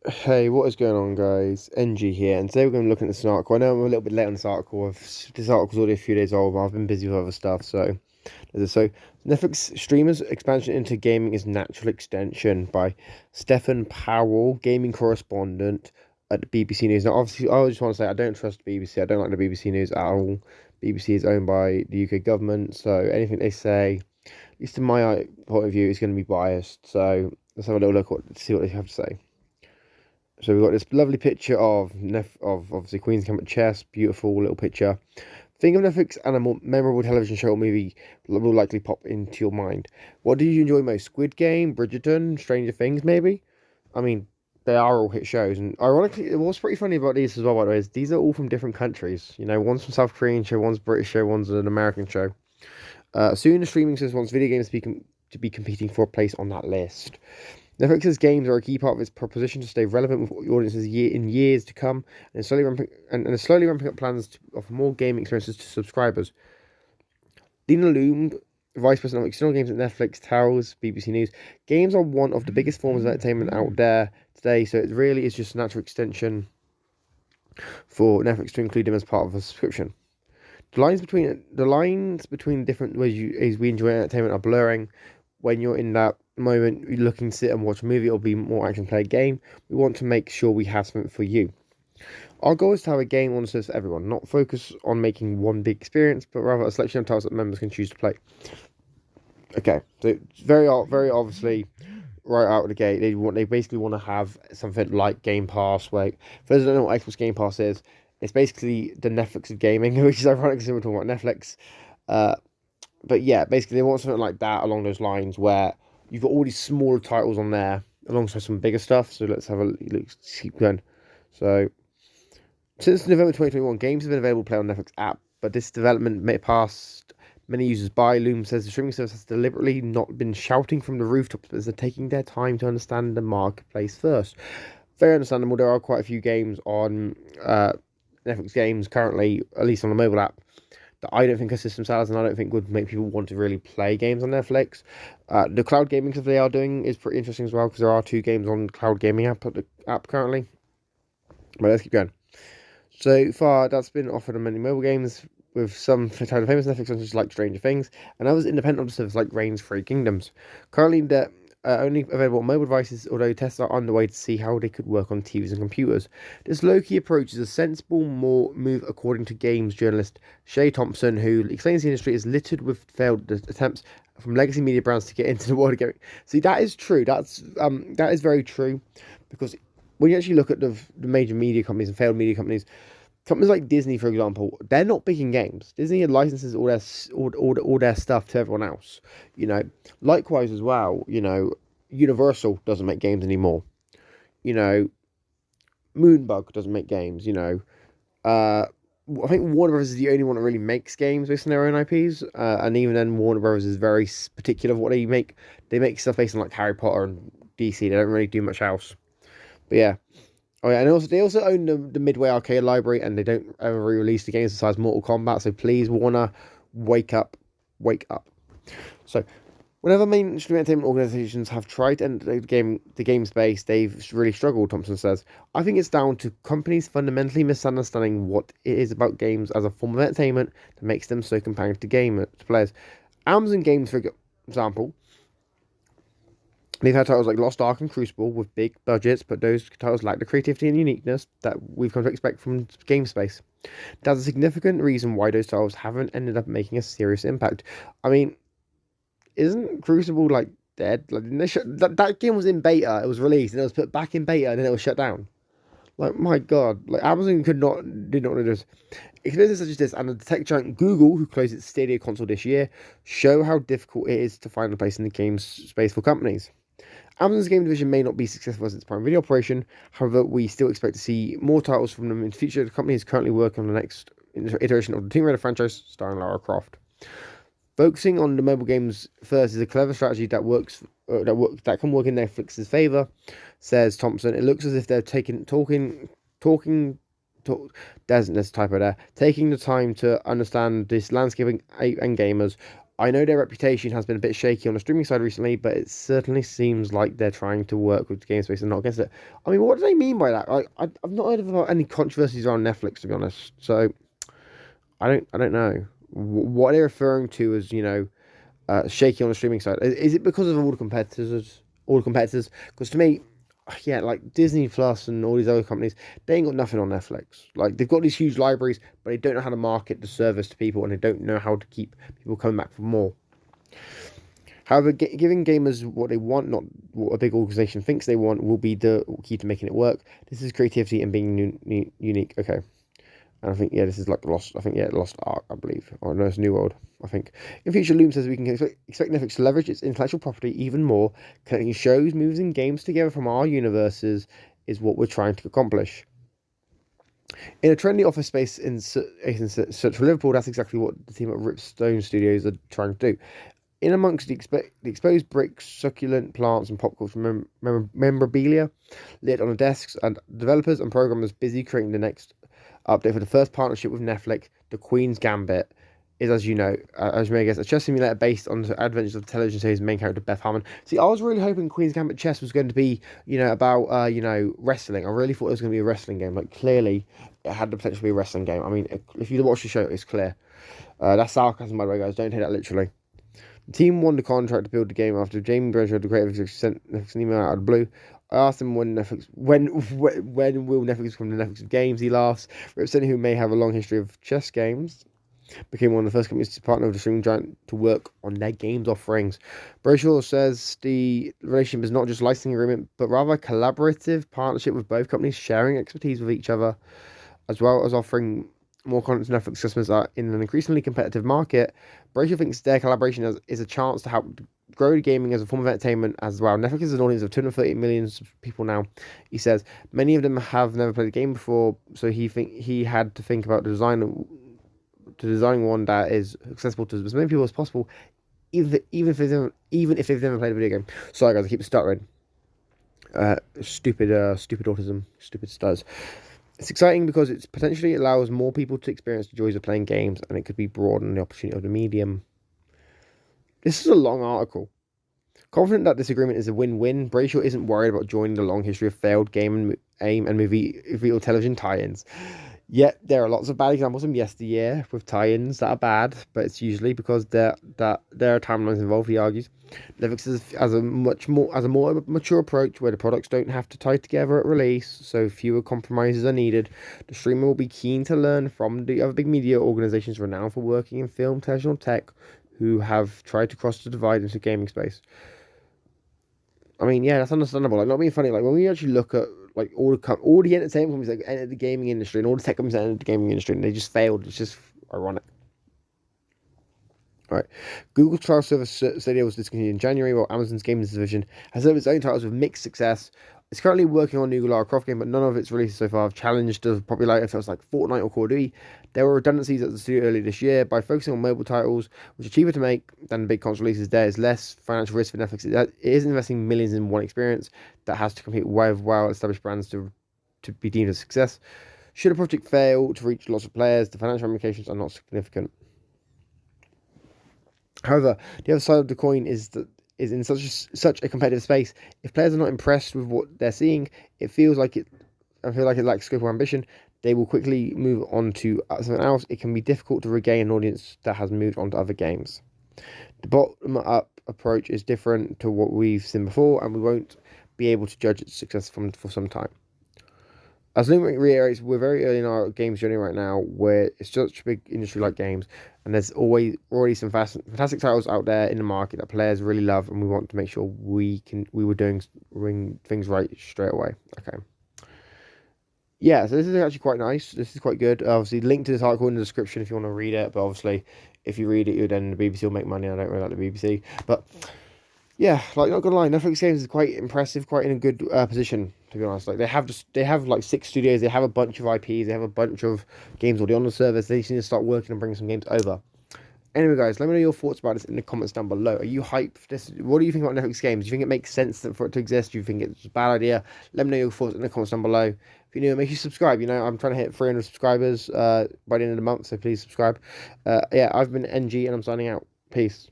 Hey, what is going on, guys? NG here, and today we're going to look at this article. I know I'm a little bit late on this article. This article's already a few days old, but I've been busy with other stuff. So Netflix streamers expansion into gaming is natural extension by Stephen Powell, gaming correspondent at the BBC News. Now, obviously, I just want to say I don't trust the BBC. I don't like the BBC News at all. BBC is owned by the UK government, so anything they say, at least in my point of view, is going to be biased. So let's have a little look at see what they have to say. So we've got this lovely picture of obviously Queen's Gambit chess, beautiful little picture. Think of Netflix and a more memorable television show or movie will likely pop into your mind. What did you enjoy most? Squid Game, Bridgerton, Stranger Things, maybe? I mean, they are all hit shows, and ironically, what's pretty funny about these as well, by the way, is these are all from different countries. You know, one's from South Korean show, one's British show, one's an American show. Soon, the streaming service wants video games to be competing for a place on that list. Netflix's games are a key part of its proposition to stay relevant with audiences in years to come, and is slowly ramping up plans to offer more gaming experiences to subscribers. Leanne Loombe, Vice President of External Games at Netflix, tells BBC News, games are one of the biggest forms of entertainment out there today, so it really is just a natural extension for Netflix to include them as part of a subscription. The lines between different ways we enjoy entertainment are blurring. When you're in that moment, you're looking to sit and watch a movie or be more action play a game, we want to make sure we have something for you. Our goal is to have a game on service for everyone, not focus on making one big experience, but rather a selection of titles that members can choose to play. Okay, so it's very obviously right out of the gate, they basically want to have something like Game Pass. Where for those who don't know what Xbox Game Pass is, it's basically the Netflix of gaming, which is ironic because we're talking about Netflix. Uh, but yeah, basically they want something like that along those lines where you've got all these smaller titles on there alongside some bigger stuff. So let's keep going. So since November 2021, games have been available to play on Netflix app, but this development may pass many users by. Loom says the streaming service has deliberately not been shouting from the rooftops, but they're taking their time to understand the marketplace first. Very understandable. There are quite a few games on Netflix games currently, at least on the mobile app, that I don't think are system sellers, and I don't think would make people want to really play games on Netflix. The cloud gaming stuff they are doing is pretty interesting as well, because there are two games on cloud gaming app currently. But let's keep going. So far, that's been offered on many mobile games, with some famous Netflix launches like Stranger Things, and others independent of services like Reign's Free Kingdoms. Currently, they're only available on mobile devices, although tests are underway to see how they could work on TVs and computers. This low-key approach is a sensible move, according to games journalist Shay Thompson, who explains the industry is littered with failed attempts from legacy media brands to get into the world of gaming. See, that is true. That is very true, because when you actually look at the major media companies and failed media companies like Disney, for example, they're not big in games. Disney licenses all their stuff to everyone else. You know, likewise as well. You know, Universal doesn't make games anymore. You know, Moonbug doesn't make games. You know, I think Warner Bros is the only one that really makes games based on their own IPs. And even then, Warner Bros is very particular of what they make. They make stuff based on like Harry Potter and DC. They don't really do much else. But yeah. Oh yeah, and also they also own the Midway Arcade Library, and they don't ever re-release the games besides Mortal Kombat. So please, Warner, wake up, wake up. So, whenever mainstream entertainment organizations have tried to enter the game space, they've really struggled. Thompson says, "I think it's down to companies fundamentally misunderstanding what it is about games as a form of entertainment that makes them so compelling to players. Amazon Games, for example." They've had titles like Lost Ark and Crucible with big budgets, but those titles lack the creativity and uniqueness that we've come to expect from game space. That's a significant reason why those titles haven't ended up making a serious impact. I mean, isn't Crucible like dead? Like that game was in beta, it was released, and it was put back in beta, and then it was shut down. Like my god, like Amazon did not do this. Experiences such as this and the tech giant Google, who closed its Stadia console this year, show how difficult it is to find a place in the game space for companies. Amazon's game division may not be successful as its prime video operation, however, we still expect to see more titles from them in the future. The company is currently working on the next iteration of the Tomb Raider franchise starring Lara Croft. Focusing on the mobile games first is a clever strategy that can work in Netflix's favor, says Thompson. It looks as if they're there's typo there, taking the time to understand this landscape and gamers I know their reputation has been a bit shaky on the streaming side recently, but it certainly seems like they're trying to work with the game space and not against it. I mean, what do they mean by that? I've not heard of any controversies around Netflix, to be honest. So I don't know what they're referring to as, shaky on the streaming side. Is it because of all the competitors? All the competitors? Because to me, yeah, like Disney Plus and all these other companies, they ain't got nothing on Netflix. Like they've got these huge libraries, but they don't know how to market the service to people, and they don't know how to keep people coming back for more. However, giving gamers what they want, not what a big organization thinks they want, will be the key to making it work. This is creativity and being unique. Okay. And I think, yeah, this is like Lost. I think, yeah, Lost Ark, I believe. Or no, it's New World, I think. In future, Loom says we can expect Netflix to leverage its intellectual property even more. Connecting shows, movies, and games together from our universes is what we're trying to accomplish. In a trendy office space in central Liverpool, that's exactly what the team at Ripstone Studios are trying to do. In amongst the exposed bricks, succulent plants, and pop culture memorabilia lit on the desks, and developers and programmers busy creating the next update for the first partnership with Netflix, The Queen's Gambit, is, as you know, as you may guess, a chess simulator based on the adventures of the television series main character Beth Harmon. See, I was really hoping Queen's Gambit chess was going to be, about, wrestling. I really thought it was going to be a wrestling game. Like, clearly, it had the potential to be a wrestling game. I mean, if you watch the show, it's clear. That's sarcasm, by the way, guys. Don't take that literally. The team won the contract to build the game after Jamie Bradshaw, the creator, sent Netflix an email out of the blue. I asked him when will Netflix come to Netflix games. He laughs. Representing who may have a long history of chess games, became one of the first companies to partner with the streaming giant to work on their games offerings. Bradshaw says the relationship is not just licensing agreement, but rather a collaborative partnership with both companies sharing expertise with each other, as well as offering more content to Netflix customers are in an increasingly competitive market. Bradshaw thinks their collaboration is a chance to help grow gaming as a form of entertainment as well. Netflix has an audience of 230 million people now. He says many of them have never played a game before, so he had to think about designing one that is accessible to as many people as possible, even if they've never played a video game. Sorry guys, I keep stuttering. Stupid autism, stupid stutters. It's exciting because it potentially allows more people to experience the joys of playing games, and it could be broaden the opportunity of the medium. This is a long article. Confident that this agreement is a win-win, Bradshaw isn't worried about joining the long history of failed game and movie real television tie-ins. Yet there are lots of bad examples from yesteryear with tie-ins that are bad, but it's usually because there are timelines involved, he argues. Netflix has a more mature approach where the products don't have to tie together at release, so fewer compromises are needed. The streamer will be keen to learn from the other big media organizations renowned for working in film, television, or tech who have tried to cross the divide into gaming space. I mean, yeah, that's understandable. Like, not being funny. Like, when we actually look at like all the entertainment companies that entered the gaming industry and all the tech companies that entered the gaming industry, and they just failed. It's just ironic. All right. Google's trial service Stadia was discontinued in January, while Amazon's gaming division has served its own titles with mixed success. It's currently working on a new Lara Croft game, but none of its releases so far have challenged the popularity of titles like Fortnite or Call of Duty. There were redundancies at the studio earlier this year. By focusing on mobile titles, which are cheaper to make than big console releases, there is less financial risk for Netflix. It is investing millions in one experience that has to compete with well-established brands to be deemed a success. Should a project fail to reach lots of players, the financial ramifications are not significant. However, the other side of the coin is that is in such a competitive space. If players are not impressed with what they're seeing, I feel like it lacks scope or ambition. They will quickly move on to something else. It can be difficult to regain an audience that has moved on to other games. The bottom-up approach is different to what we've seen before, and we won't be able to judge its success for some time. As Loombe reiterates, we're very early in our games journey right now, where it's such a big industry like games, and there's already some fantastic titles out there in the market that players really love, and we want to make sure we were doing things right straight away. Okay. Yeah, so this is actually quite nice. This is quite good. Obviously, link to this article in the description if you want to read it. But obviously, if you read it, then the BBC will make money. I don't really like the BBC, but yeah, like not gonna lie, Netflix games is quite impressive, quite in a good position to be honest. Like they have like 6 studios, they have a bunch of IPs, they have a bunch of games already on the service. They just need to start working and bring some games over. Anyway, guys, let me know your thoughts about this in the comments down below. Are you hyped for this? What do you think about Netflix games? Do you think it makes sense for it to exist? Do you think it's a bad idea? Let me know your thoughts in the comments down below. If you're new, make sure you subscribe. I'm trying to hit 300 subscribers by the end of the month, so please subscribe. Yeah, I've been NG and I'm signing out. Peace.